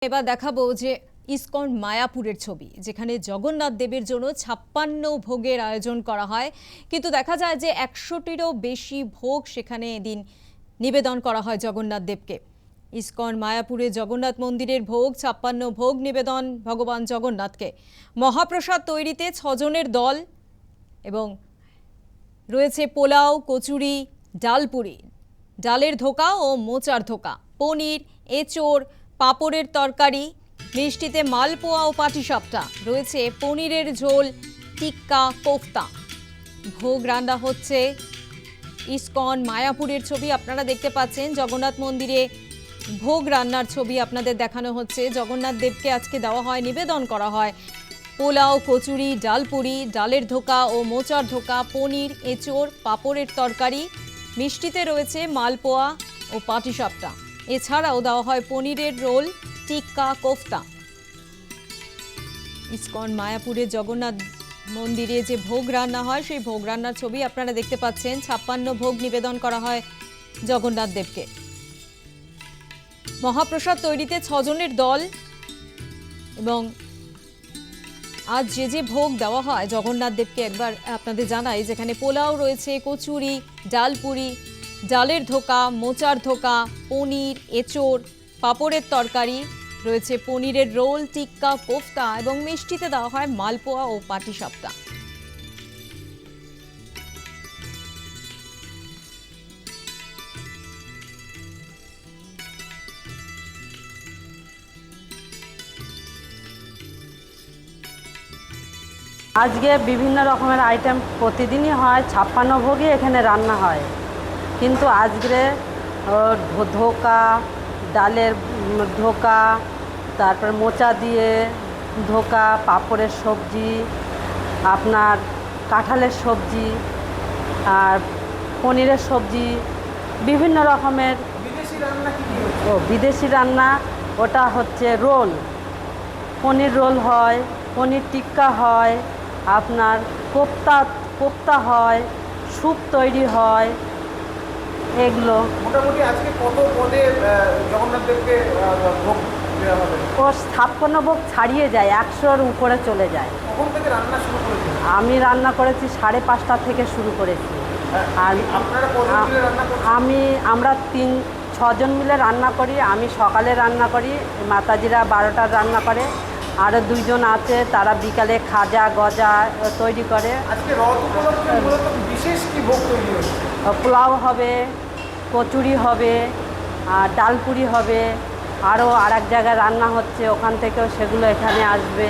এবার দেখাবো যে ইসকন মায়াপুরের ছবি, যেখানে জগন্নাথ দেবের জন্য 56 ভোগের আয়োজন করা হয়, কিন্তু দেখা যায় যে 100টিরও বেশি ভোগ সেখানে এদিন নিবেদন করা হয় জগন্নাথ দেবকে। ইসকন মায়াপুরে জগন্নাথ মন্দিরের ভোগ 56 ভোগ নিবেদন ভগবান জগন্নাথকে। মহাপ্রসাদ তৈরিতে 6 জনের দল এবং রয়েছে পোলাও, কচুরি, ডালপুরি, ডালের ধোকা ও মোচার ধোকা, পনির, এঁচোড়, পাঁপড়ের তরকারি, মিষ্টিতে মালপোয়া ও পাটিসাপটা, রয়েছে পনিরের ঝোল, টিক্কা, কোফতা। ভোগ রান্না হচ্ছে। ইসকন মায়াপুরের ছবি আপনারা দেখতে পাচ্ছেন। জগন্নাথ মন্দিরে ভোগ রান্নার ছবি আপনাদের দেখানো হচ্ছে। জগন্নাথ দেবকে আজকে দেওয়া হয়, নিবেদন করা হয় পোলাও, কচুরি, ডালপুরি, ডালের ধোকা ও মোচার ধোকা, পনির, এঁচোড়, পাঁপড়ের তরকারি, মিষ্টিতে রয়েছে মালপোয়া ও পাটিসাপটা। এছাড়াও দেওয়া হয় পনিরের রোল, টিক্কা, কোফতা। ইসকন মায়াপুরে জগন্নাথ মন্দিরে যে ভোগ রান্না হয় সেই ভোগ রান্নার ছবি আপনারা দেখতে পাচ্ছেন। 56 ভোগ নিবেদন করা হয় জগন্নাথ দেবকে। মহাপ্রসাদ তৈরিতে 6 জনের দল এবং আজ যে ভোগ দেওয়া হয় জগন্নাথ দেবকে একবার আপনাদের জানাই, যেখানে পোলাও রয়েছে, কচুরি, ডালপুরি, ডালের ধোকা, মোচার ধোকা, পনির, এঁচোড়, পাঁপড়ের তরকারি, রয়েছে পনিরের রোল, টিক্কা, কোফতা এবং মিষ্টিতে দেওয়া হয় মালপোয়া ও পাটিসাপটা। আজকে বিভিন্ন রকমের আইটেম প্রতিদিনই হয়, 56 ভোগই এখানে রান্না হয়। কিন্তু আজকে ধোকা, ডালের ধোকা, তারপর মোচা দিয়ে ধোকা, পাঁপড়ের সবজি, আপনার কাঁঠালের সবজি আর পনিরের সবজি, বিভিন্ন রকমের বিদেশি রান্না। ওটা হচ্ছে রোল, পনির রোল হয়, পনির টিক্কা হয়, আপনার কোপ্তা হয়, স্যুপ তৈরি হয়। এগুলো মোটামুটি আজকে কত পদে জগন্নাথ দেবকে ভোগ দেওয়া হবে? ও 56 ভোগ ছাড়িয়ে যায়, 100-র উপরে চলে যায়। কখন থেকে রান্না শুরু করেছেন? আমি রান্না করেছি 5:30 থেকে শুরু করেছি। আর আপনারা কজন মিলে রান্না করছেন? আমরা 6 জন মিলে রান্না করি। আমি সকালে রান্না করি, মাতাজিরা 12টার রান্না করে, আরও 2 জন আছে, তারা বিকালে খাজা গজা তৈরি করে। আজকে রথ উপলক্ষে মূলত বিশেষ কি ভোগ তৈরি হচ্ছে? পোলাও হবে, কচুরি হবে, আর ডালপুরি হবে, আরও আর এক জায়গায় রান্না হচ্ছে, ওখান থেকেও সেগুলো এখানে আসবে।